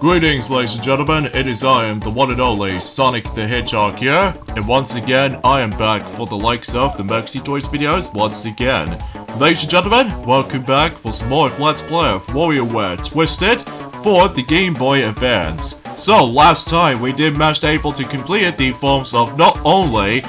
Greetings, ladies and gentlemen, it is I am the one and only Sonic the Hedgehog here, and once again, I am back for the likes of the Maxi Toys videos once again. Ladies and gentlemen, welcome back for some more of Let's Play of WarioWare Twisted for the Game Boy Advance. So, last time we did manage to able to complete the forms of not only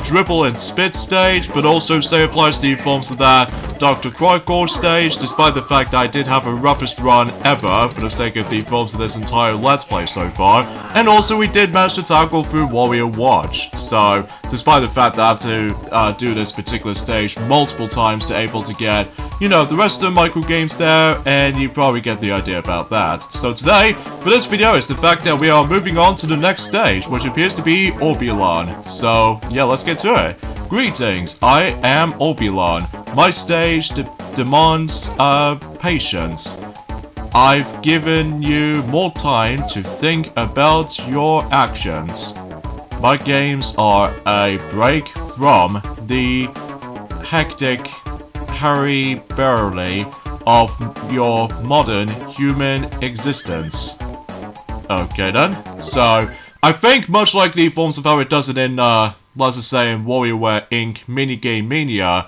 Dribble and Spit stage, but also same applies to the forms of that Dr. Crocor stage, despite the fact that I did have a roughest run ever for the sake of the forms of this entire Let's Play so far. And also we did manage to tackle through Wario Watch. So, despite the fact that I have to do this particular stage multiple times to able to get, you know, the rest of the micro games there, and you probably get the idea about that. So today, for this video, is the fact that we are moving on to the next stage, which appears to be Orbulon. So, yeah, let's get to it. Greetings, I am Orbulon. My stage demands patience. I've given you more time to think about your actions. My games are a break from the hectic hurry-burly of your modern human existence. Okay then, so I think much like the forms of how it does it in, let's just say in WarioWare Inc. Minigame Mania,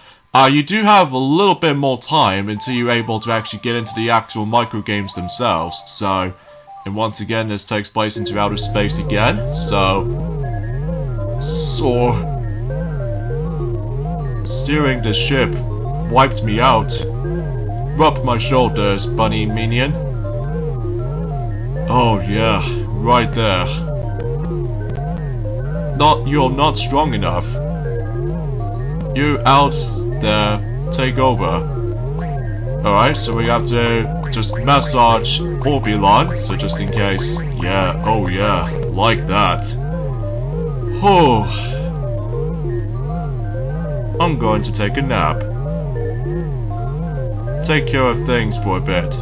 you do have a little bit more time until you're able to actually get into the actual micro games themselves. So, and once again, this takes place into outer space again. So, steering the ship wiped me out. Rub my shoulders, bunny minion. Oh yeah, right there. You're not strong enough. You out there, take over. Alright, so we have to just massage Orbulon, so just in case. Yeah, oh yeah, like that. Oh. I'm going to take a nap. Take care of things for a bit.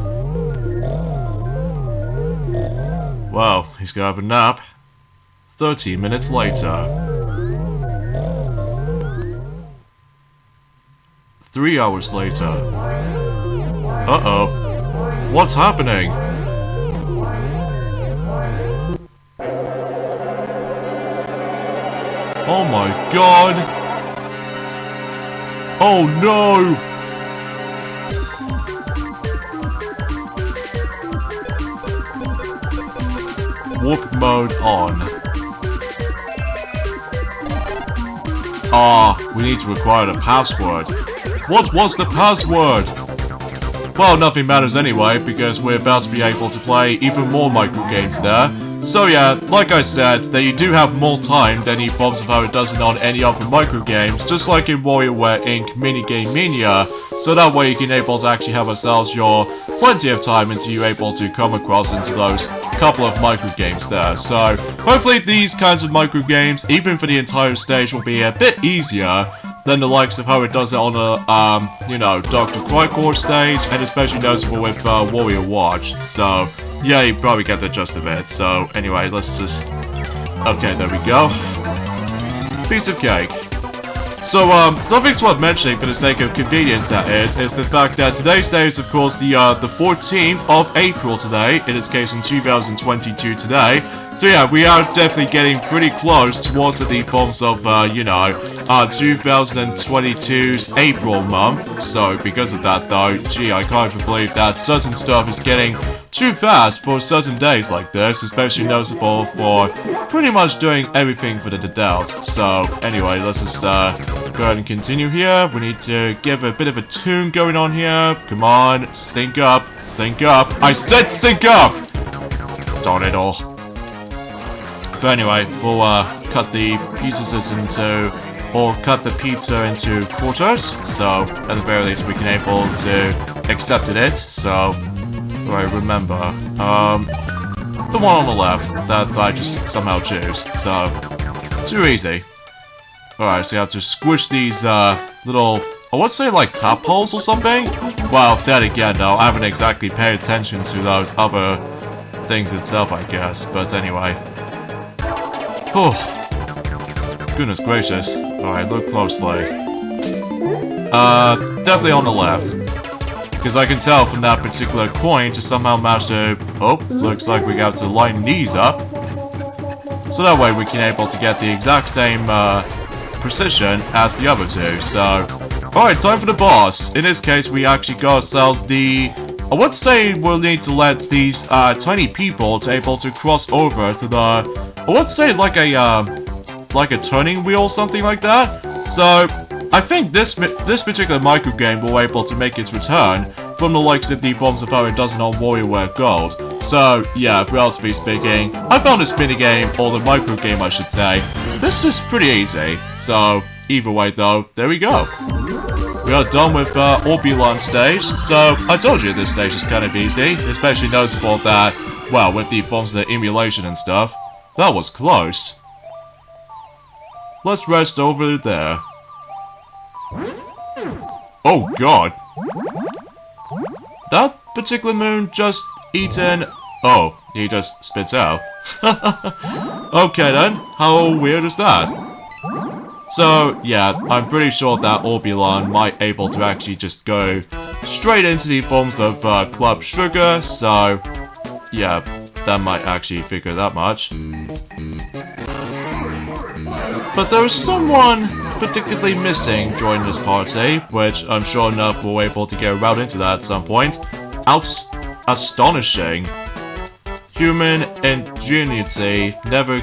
Wow, he's gonna have a nap. 30 minutes later. 3 hours later. Uh-oh. What's happening? Oh my god! Oh no! Warp mode on. We need to acquire the password. What was the password? Well, nothing matters anyway, because we're about to be able to play even more micro games there. So yeah, like I said, that you do have more time than the forms of how it does it on any other micro games, just like in WarioWare Inc. Minigame Mania. So that way you can able to actually have ourselves your plenty of time until you're able to come across into those couple of micro games there. So hopefully these kinds of micro games, even for the entire stage, will be a bit easier than the likes of how it does it on a, you know, Dr. Crocor stage, and especially noticeable with Wario Watch. So yeah, you probably get the gist of it. So anyway, let's just... Okay, there we go. Piece of cake. So, something's worth mentioning for the sake of convenience, that is the fact that today's day is, of course, the 14th of April today, in this case in 2022 today. So yeah, we are definitely getting pretty close towards the forms of, you know, 2022's April month. So, because of that, though, gee, I can't even believe that certain stuff is getting too fast for certain days like this, especially noticeable for pretty much doing everything for the doubt. So, anyway, let's just, go ahead and continue here. We need to give a bit of a tune going on here. Come on, sync up, sync up. I said sync up! Darn it all. But anyway, we'll cut the pieces into, or cut the pizza into quarters. So at the very least, we can able to accept it. So I remember the one on the left that I just somehow choose. So too easy. Alright, so you have to squish these little, I would say like tadpoles or something? Well, then again though, I haven't exactly paid attention to those other things itself, I guess. But anyway. Oh, goodness gracious. Alright, look closely. Definitely on the left. Because I can tell from that particular coin to somehow manage to... Oh, looks like we got to line these up. So that way we can able to get the exact same precision as the other two. So, alright, time for the boss. In this case, we actually got ourselves the... I would say we'll need to let these tiny people to able to cross over to the... I would say like a turning wheel or something like that. So, I think this particular micro game will be able to make its return from the likes of the forms of how it does on WarioWare Gold. So, yeah, relatively speaking, I found this minigame, or the micro game I should say, this is pretty easy. So, either way though, there we go. We are done with Orbulon stage, so I told you this stage is kind of easy, especially noticeable that, well, with the forms of the emulation and stuff. That was close. Let's rest over there. Oh god. That particular moon just eaten... Oh, he just spits out. Okay then, how weird is that? So, yeah, I'm pretty sure that Orbulon might able to actually just go straight into the forms of Club Sugar, so... Yeah, that might actually figure that much. But there is someone particularly missing during this party, which I'm sure enough we'll be able to get around into that at some point. Astonishing. Human ingenuity never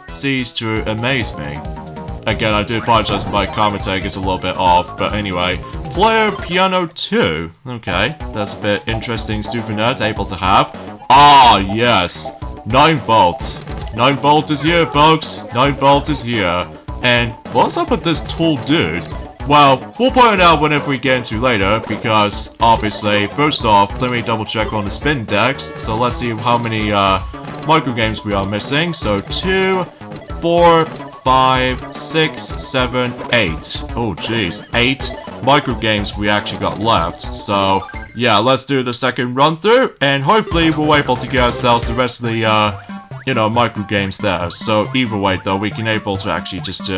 cease to amaze me. Again, I do apologize if my commentary is a little bit off, but anyway. Player Piano 2. Okay, that's a bit interesting souvenir to able to have. Ah, yes. 9 volts. 9 volt is here, folks. 9 volt is here. And what's up with this tall dude? Well, we'll point it out whenever we get into later, because obviously, first off, let me double check on the spin decks. So let's see how many micro games we are missing. So 2, 4, 5, 6, 7, 8. Oh jeez, 8 micro games we actually got left. So yeah, let's do the second run through, and hopefully we'll be able to get ourselves the rest of the you know, micro games there. So either way though, we can able to actually just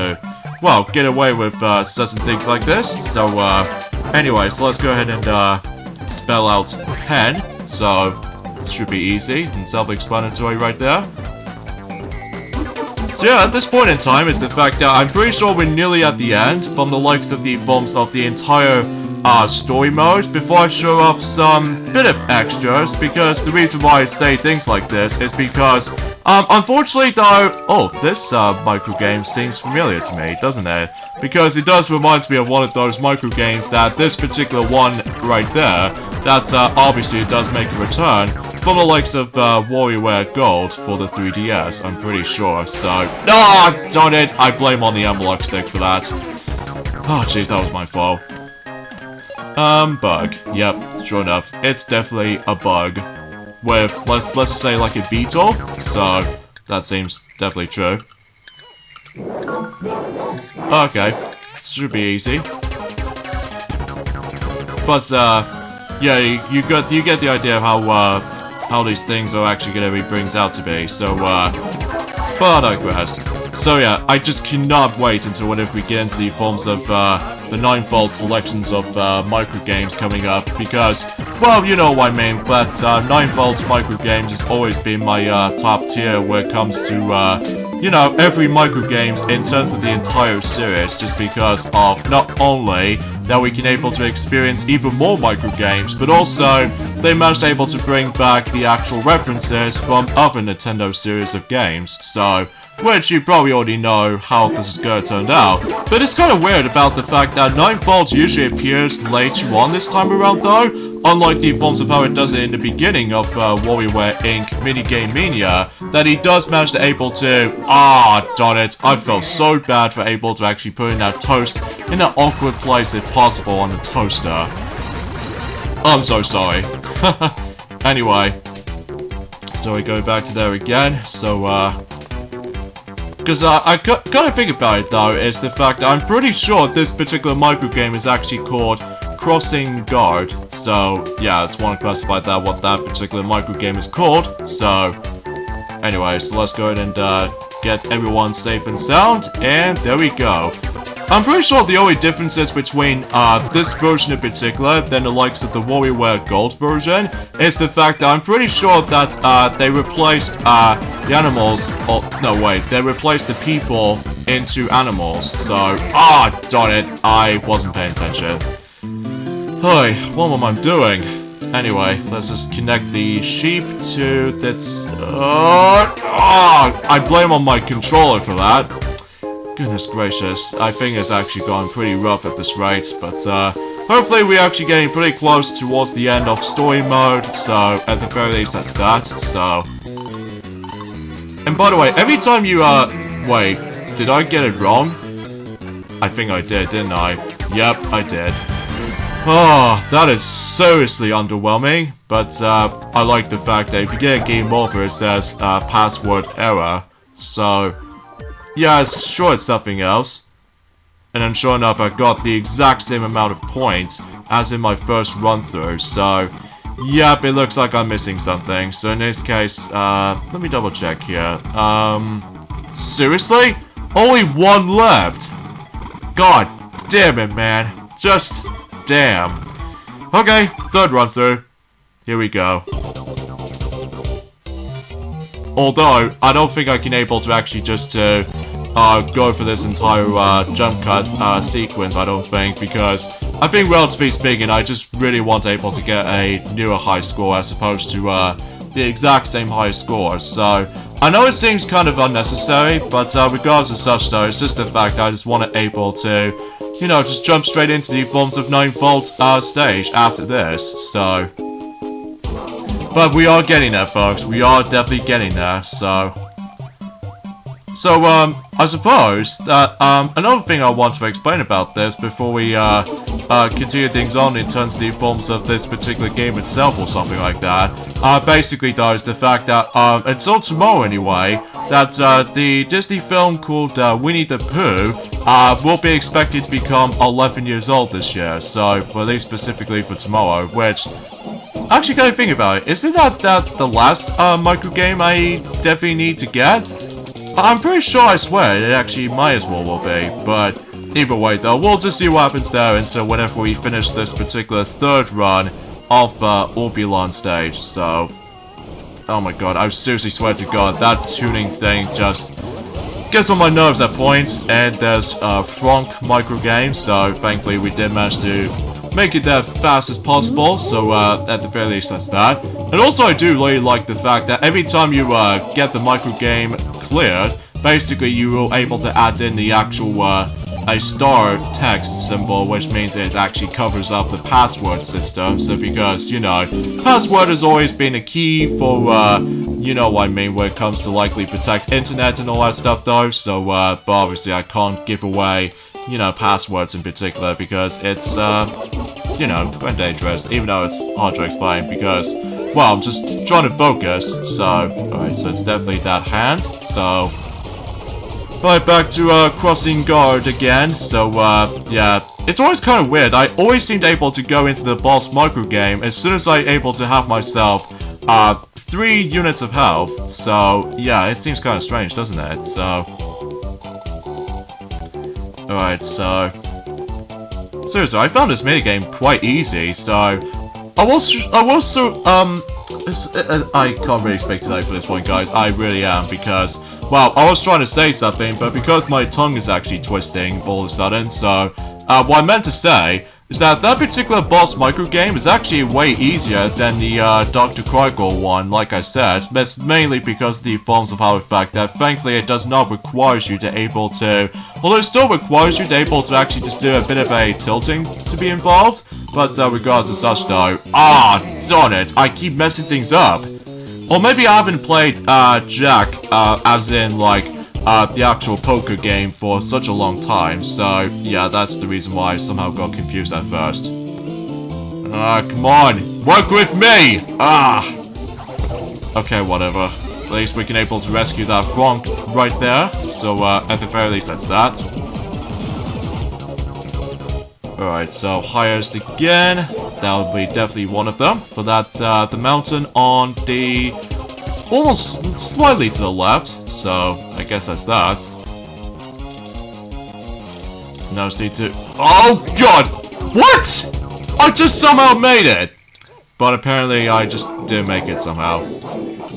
well, get away with certain things like this. So anyway, so let's go ahead and spell out pen. So this should be easy and self-explanatory right there. So yeah, at this point in time is the fact that I'm pretty sure we're nearly at the end from the likes of the forms of the entire story mode before I show off some bit of extras, because the reason why I say things like this is because unfortunately though, oh, this micro game seems familiar to me, doesn't it? Because it does remind me of one of those micro games that this particular one right there, that obviously does make a return from the likes of WarioWare Gold for the 3DS, I'm pretty sure. So, ah, darn it, I blame on the analog stick for that. Oh jeez, that was my fault. Bug. Yep, sure enough, it's definitely a bug. With, let's say, like a beetle, so that seems definitely true. Okay, should be easy. But, yeah, you get the idea of how these things are actually gonna be brings out to be, so, but I digress. So yeah, I just cannot wait until whenever we get into the forms of, the 9-volt selections of micro games coming up, because, well, you know what I mean, but 9-volt micro games has always been my top tier when it comes to, you know, every micro games in terms of the entire series, just because of not only that we can able to experience even more micro games, but also they managed able to bring back the actual references from other Nintendo series of games, so... which you probably already know how this is going to turn out. But it's kind of weird about the fact that 9-volt usually appears later on this time around though, unlike the forms of how it does it in the beginning of WarioWare Inc. Minigame Mania, that he does manage to able to... Ah, darn it, I felt so bad for able to actually putting that toast in an awkward place if possible on the toaster. I'm so sorry. Anyway, so we go back to there again, so because I gotta think about it though, is the fact that I'm pretty sure this particular micro game is actually called Crossing Guard. So yeah, I just want to classify that what that particular micro game is called. So anyway, so let's go ahead and get everyone safe and sound, and there we go. I'm pretty sure the only differences between this version in particular than the likes of the WarioWare Gold version is the fact that I'm pretty sure that they replaced the animals, no wait, they replaced the people into animals, so, darn it, I wasn't paying attention. Hey, what am I doing? Anyway, let's just connect the sheep to this, I blame on my controller for that. Goodness gracious, I think it's actually gone pretty rough at this rate, but hopefully we're actually getting pretty close towards the end of story mode, so at the very least that's that, so... And by the way, every time you, wait, did I get it wrong? I think I did, didn't I? Yep, I did. Oh, that is seriously underwhelming, but I like the fact that if you get a game over, it says password error, so... Yeah, sure it's something else. And then sure enough, I got the exact same amount of points as in my first run-through, so... Yep, it looks like I'm missing something. So in this case, let me double check here. Seriously? Only one left! God damn it, man. Just damn. Okay, third run-through. Here we go. Although, I don't think I can able to actually just go for this entire jump cut sequence, I don't think, because I think relatively speaking, I just really want able to get a newer high score as opposed to the exact same high score. So, I know it seems kind of unnecessary, but regardless of such though, it's just the fact I just want to able to, you know, just jump straight into the forms of 9-volt stage after this, so... But we are getting there, folks. We are definitely getting there, so... So, I suppose that, another thing I want to explain about this before we, continue things on in terms of the forms of this particular game itself or something like that, basically, though, is the fact that, until tomorrow anyway, that, the Disney film called, Winnie the Pooh, will be expected to become 11 years old this year, so, well, at least specifically for tomorrow, which... Actually, gotta think about it. Isn't that the last micro game I definitely need to get? I'm pretty sure, I swear, it actually might as well will be. But either way, though, we'll just see what happens there until whenever we finish this particular third run of Orbulon stage. So, oh my god, I seriously swear to god, that tuning thing just gets on my nerves at points. And there's Frank micro game, so thankfully we did manage to make it there fast as possible, so at the very least that's that. And also I do really like the fact that every time you get the micro game cleared, basically you will able to add in the actual a star text symbol, which means it actually covers up the password system. So because, you know, password has always been a key for you know what I mean, when it comes to likely protect internet and all that stuff though, so but obviously I can't give away, you know, passwords in particular, because it's, you know, quite dangerous, even though it's hard to explain, because, well, I'm just trying to focus, so, alright, so it's definitely that hand, so, right, back to, crossing guard again, so, yeah, it's always kind of weird, I always seem able to go into the boss micro game as soon as I'm able to have myself, 3 units of health, so, yeah, it seems kind of strange, doesn't it, so... Alright, so... Seriously, I found this minigame quite easy, so... I can't really speak today for this point, guys. I really am, because... Well, I was trying to say something, but because my tongue is actually twisting all of a sudden, so... what I meant to say is that particular boss micro game is actually way easier than the Dr. Krygor one, like I said. That's mainly because the forms of how the fact that thankfully it does not require you to able to, although it still requires you to able to actually just do a bit of a tilting to be involved, but regardless of such though, darn it, I keep messing things up. Or maybe I haven't played Jack, as in like the actual poker game for such a long time, so yeah, that's the reason why I somehow got confused at first. Come on, work with me! Okay, whatever. At least we can able to rescue that Frank right there, so at the very least that's that. Alright, so highest again, that would be definitely one of them, for that, the mountain on the... almost slightly to the left, so I guess that's that. Now just need to... Oh, God! What?! I just somehow made it! But apparently I just didn't make it somehow.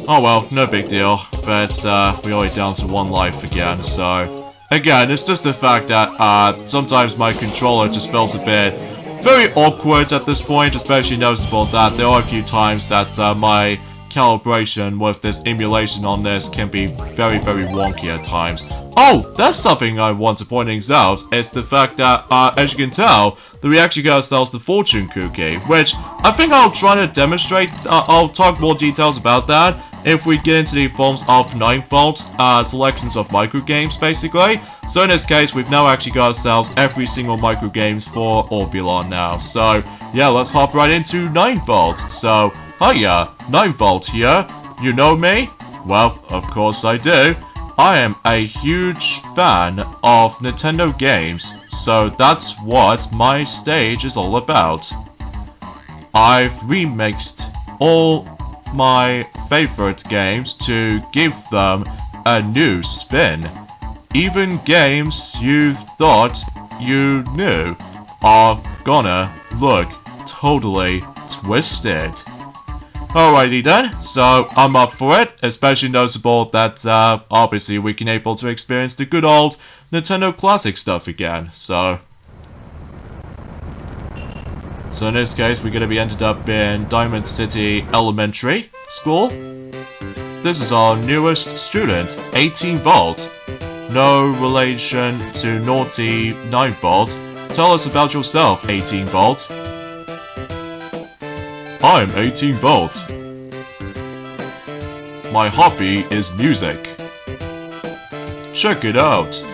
Oh well, no big deal. But we're only down to 1 life again, so... Again, it's just the fact that sometimes my controller just feels a bit very awkward at this point, especially noticeable that there are a few times that my calibration with this emulation on this can be very, very wonky at times. Oh, that's something I want to point out. It's the fact that, as you can tell, that we actually got ourselves the fortune cookie, which I think I'll try to demonstrate. I'll talk more details about that if we get into the forms of 9-volt selections of microgames, basically. So in this case, we've now actually got ourselves every single microgames for Orbulon now. So yeah, let's hop right into 9-volt. So hiya, 9-volt here. You know me? Well, of course I do. I am a huge fan of Nintendo games, so that's what my stage is all about. I've remixed all my favorite games to give them a new spin. Even games you thought you knew are gonna look totally twisted. Alrighty then, so I'm up for it, especially noticeable that obviously we can able to experience the good old Nintendo Classic stuff again, so in this case we're gonna be ended up in Diamond City Elementary School. This is our newest student, 18-volt. No relation to naughty 9-volt. Tell us about yourself, 18-volt. I'm 18-volt. My hobby is music. Check it out.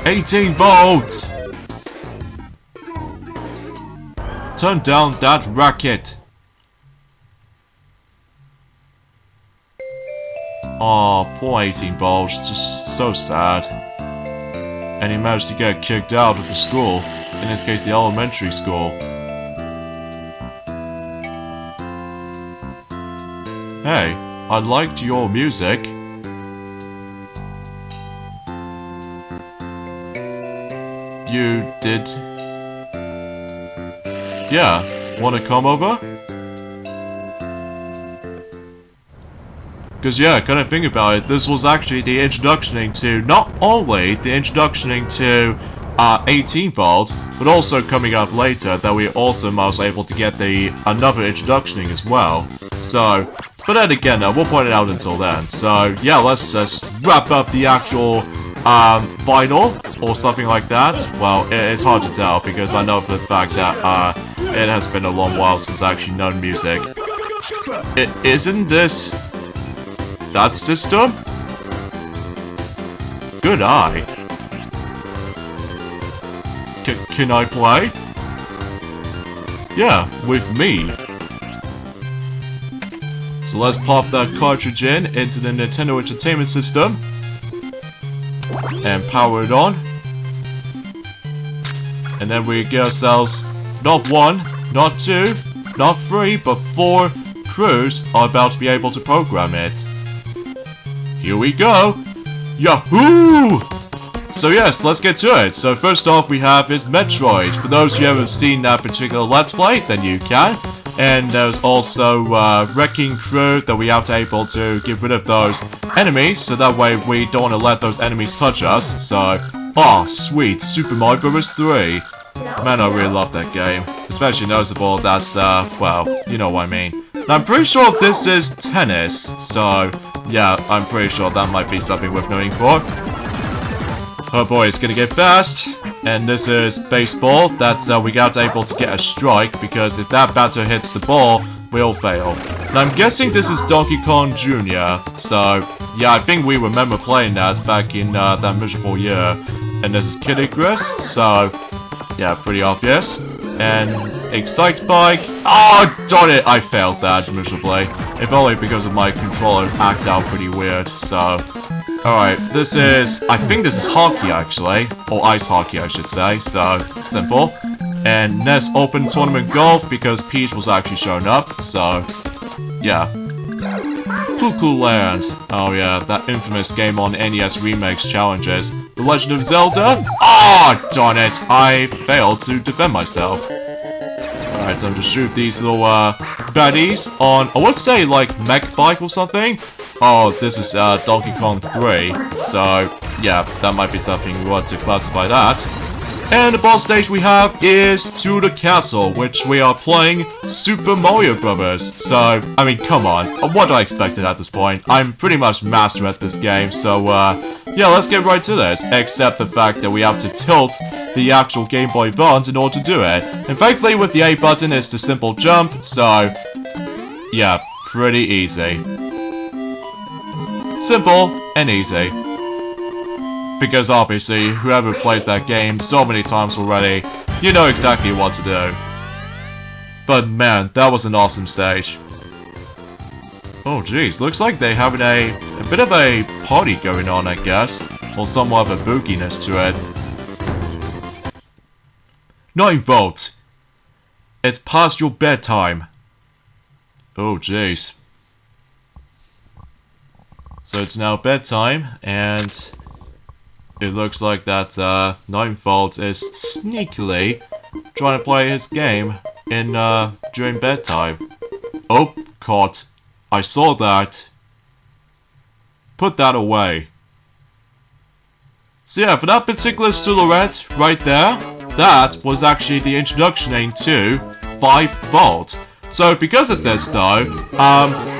$18-volt! Turn down that racket. Aw, poor 18-volts, just so sad. And he managed to get kicked out of the school, in this case the elementary school. Hey, I liked your music. You did? Yeah, wanna come over? Because yeah, kind of think about it, this was actually the introduction to, not only the introduction to 18-volt, but also coming up later that we also was able to get the another introduction as well. So, but then again, we'll point it out until then. So yeah, let's just wrap up the actual vinyl or something like that. Well, it's hard to tell because I know for the fact that it has been a long while since I actually known music. Isn't this that system? Good eye. Can I play? Yeah, with me. So let's pop that cartridge into the Nintendo Entertainment System. And power it on. And then we get ourselves not 1, not 2, not 3, but 4 crews are about to be able to program it. Here we go! Yahoo! So yes, let's get to it. So first off we have is Metroid. For those who haven't seen that particular Let's Play, then you can. And there's also Wrecking Crew that we have to able to get rid of those enemies, so that way we don't want to let those enemies touch us. So, oh sweet, Super Mario Bros. 3. Man, I really love that game. Especially noticeable that, well, you know what I mean. Now, I'm pretty sure this is tennis, so yeah, I'm pretty sure that might be something worth knowing for. Oh boy, it's gonna get fast. And this is baseball. That's we got able to get a strike, because if that batter hits the ball, we'll fail. And I'm guessing this is Donkey Kong Jr. So yeah, I think we remember playing that back in that miserable year. And this is Kid Icarus, so yeah, pretty obvious. And Excite Bike. Oh, darn it, I failed that miserably. If only because of my controller act out pretty weird, so. Alright, this is, I think this is hockey actually, or ice hockey I should say, so simple. And NES Open Tournament Golf, because Peach was actually showing up, so yeah. Cuckoo Land. Oh yeah, that infamous game on NES Remakes challenges. The Legend of Zelda? Ah, oh, darn it! I failed to defend myself. Alright, time to shoot these little baddies on, I would say like mech bike or something. Oh, this is Donkey Kong 3. So yeah, that might be something we want to classify that. And the boss stage we have is To the Castle, which we are playing Super Mario Brothers. So, I mean, come on. What do I expect at this point? I'm pretty much master at this game, so, yeah, let's get right to this. Except the fact that we have to tilt the actual Game Boy Advance in order to do it. And thankfully, with the A button, it's the simple jump, so, yeah, pretty easy. Simple and easy. Because obviously, whoever plays that game so many times already, you know exactly what to do. But man, that was an awesome stage. Oh jeez, looks like they're having a bit of a party going on, I guess. Or somewhat of a booginess to it. 9 volts. It's past your bedtime. Oh jeez. So it's now bedtime, and it looks like that 9 volt is sneakily trying to play his game in during bedtime. Oh, caught. I saw that. Put that away. So yeah, for that particular silhouette right there, that was actually the introduction into 5 volt. So because of this though,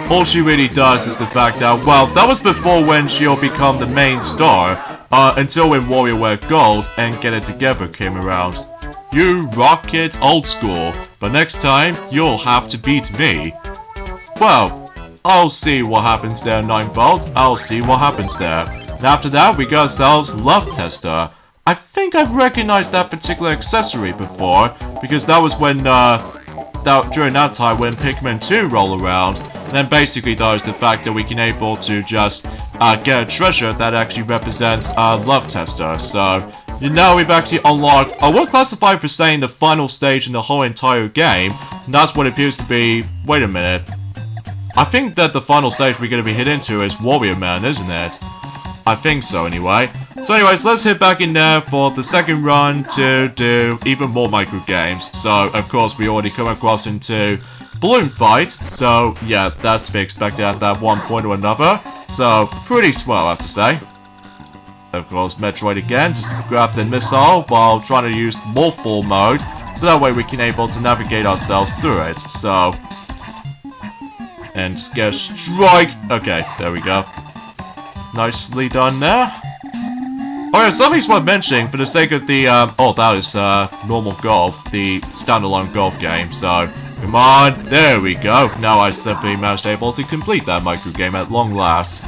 all she really does is the fact that, well, that was before when she'll become the main star. Until when WarioWare Gold and Get It Together came around. You rock it old school, but next time, you'll have to beat me. Well, I'll see what happens there, 9 volt, I'll see what happens there. And after that, we got ourselves Love Tester. I think I've recognized that particular accessory before, because that was when, during that time when Pikmin 2 rolled around. And then basically that is the fact that we can able to just get a treasure that actually represents Love Tester. So now we've actually unlocked, I will classify for saying the final stage in the whole entire game. And that's what it appears to be. Wait a minute. I think that the final stage we're going to be hit into is Warrior Man, isn't it? I think so anyway. So anyways, let's hit back in there for the second run to do even more micro games. So of course we already come across into Balloon Fight, so yeah, that's to be expected at that one point or another. So pretty swell, I have to say. Of course, Metroid again, just to grab the missile while trying to use Morphle mode, so that way we can able to navigate ourselves through it. So, and just get a strike. Okay, there we go. Nicely done there. Oh yeah, something's worth mentioning for the sake of the oh, that is normal golf, the standalone golf game. So come on, there we go. Now I simply managed able to complete that micro game at long last.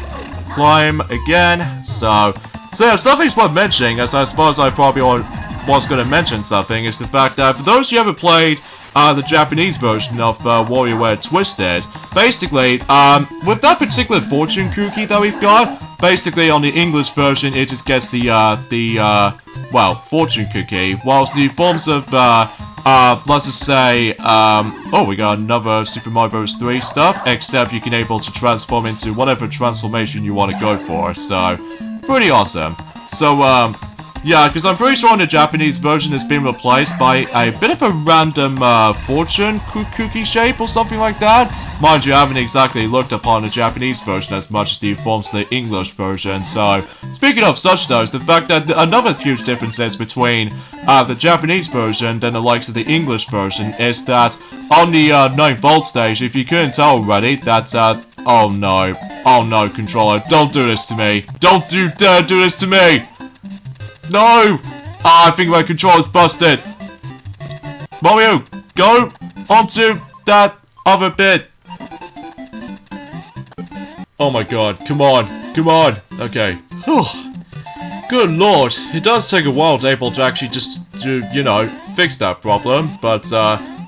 Climb again. So yeah, something's worth mentioning, as I suppose I probably was going to mention something, is the fact that for those of you who haven't played the Japanese version of WarioWare Twisted, basically, with that particular fortune cookie that we've got, basically on the English version it just gets the well, fortune cookie, whilst the forms of let's just say, oh, we got another Super Mario Bros. 3 stuff, except you can able to transform into whatever transformation you want to go for, so pretty awesome. So, yeah, because I'm pretty sure in the Japanese version it's been replaced by a bit of a random fortune cookie shape or something like that. Mind you, I haven't exactly looked upon the Japanese version as much as the forms of the English version. So, speaking of such though, is the fact that another huge difference is between the Japanese version and the likes of the English version is that on the 9 volt stage, if you couldn't tell already, that, oh no, controller, don't do this to me. Don't dare do this to me! No! Ah, I think my controller's busted. Mario, go onto that other bit. Oh my god, come on, come on. Okay. Whew. Good lord, it does take a while to able to actually just, you know, fix that problem, but,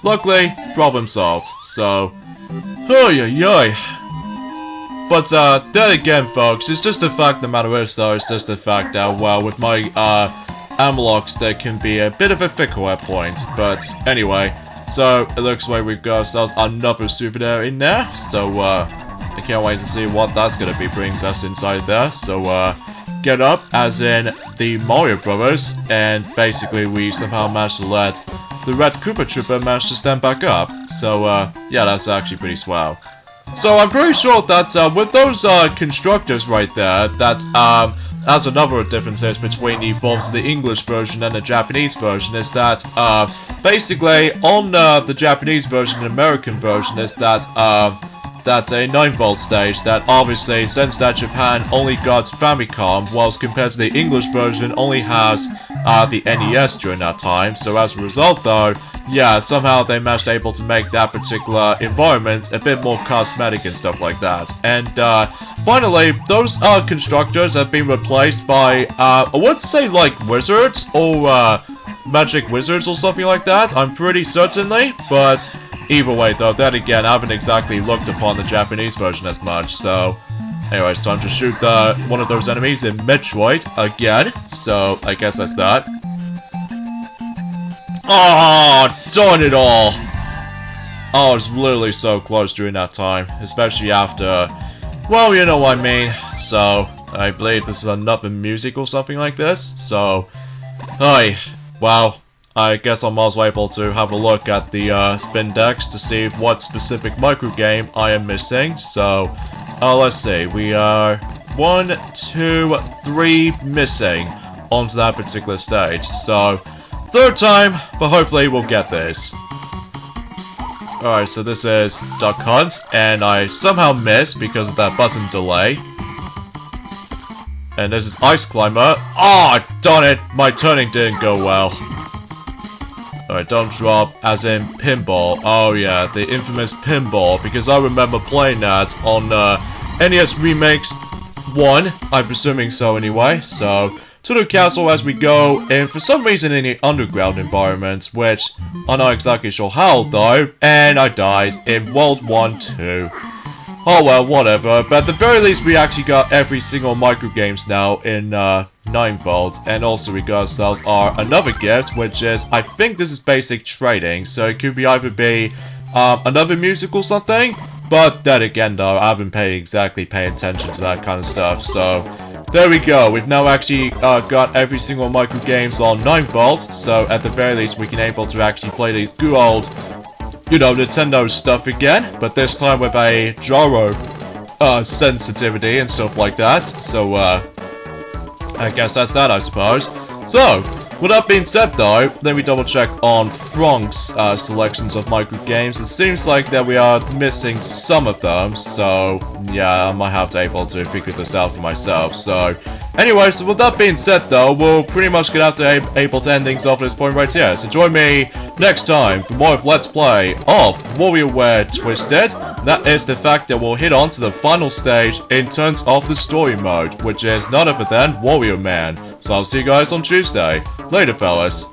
luckily, problem solved, so, oy. But, then again, folks, it's just the fact of the matter is, though, it's just the fact that, well, with my, analogs, there can be a bit of a fickle at points, but, anyway, so, it looks like we've got ourselves another souvenir in there, so, I can't wait to see what that's gonna be brings us inside there. So, get up, as in the Mario Brothers, and basically we somehow managed to let the Red Koopa Trooper manage to stand back up. So, yeah, that's actually pretty swell. So I'm pretty sure that with those constructors right there, that's another differences between the forms of the English version and the Japanese version is that basically on the Japanese version and American version is that that's a 9-volt stage that obviously, since that Japan only got Famicom, whilst compared to the English version only has the NES during that time. So as a result though, yeah, somehow they managed able to make that particular environment a bit more cosmetic and stuff like that. And finally, those constructors have been replaced by, I would say like wizards or magic wizards or something like that. I'm pretty certainly, but either way though, then again, I haven't exactly looked upon the Japanese version as much, so anyways, time to shoot one of those enemies in Metroid again, so I guess that's that. Oh, darn it all! Oh, I was literally so close during that time, especially after, well, you know what I mean. So, I believe this is another music or something like this, so, hi, wow. I guess I'm also able to have a look at the spin decks to see what specific microgame I am missing. So, let's see. We are 1, 2, 3 missing onto that particular stage. So, third time, but hopefully we'll get this. Alright, so this is Duck Hunt, and I somehow missed because of that button delay. And this is Ice Climber. Oh, darn it! My turning didn't go well. Alright, don't drop, as in pinball. Oh yeah, the infamous pinball, because I remember playing that on NES Remix 1, I'm presuming so anyway. So, to the castle as we go, and for some reason in the underground environment, which I'm not exactly sure how though, and I died in World War II. Oh well, whatever, but at the very least we actually got every single microgames now in 9-volt, and also we got ourselves another gift, which is, I think this is basic trading, so it could be either be another music or something, but then again though, I haven't exactly paid attention to that kind of stuff, so there we go. We've now actually got every single microgames on 9-volt, so at the very least we can able to actually play these good old, you know, Nintendo stuff again, but this time with a gyro sensitivity and stuff like that. So, I guess that's that, I suppose. So, with that being said though, let me double check on Frank's selections of microgames. It seems like that we are missing some of them, so yeah, I might have to able to figure this out for myself. So, anyway, so with that being said though, we'll pretty much gonna have to able to end things off at this point right here. So join me next time for more of Let's Play of WarioWare Twisted. That is the fact that we'll hit on to the final stage in terms of the story mode, which is none other than Wario Man. So I'll see you guys on Tuesday. Later, fellas.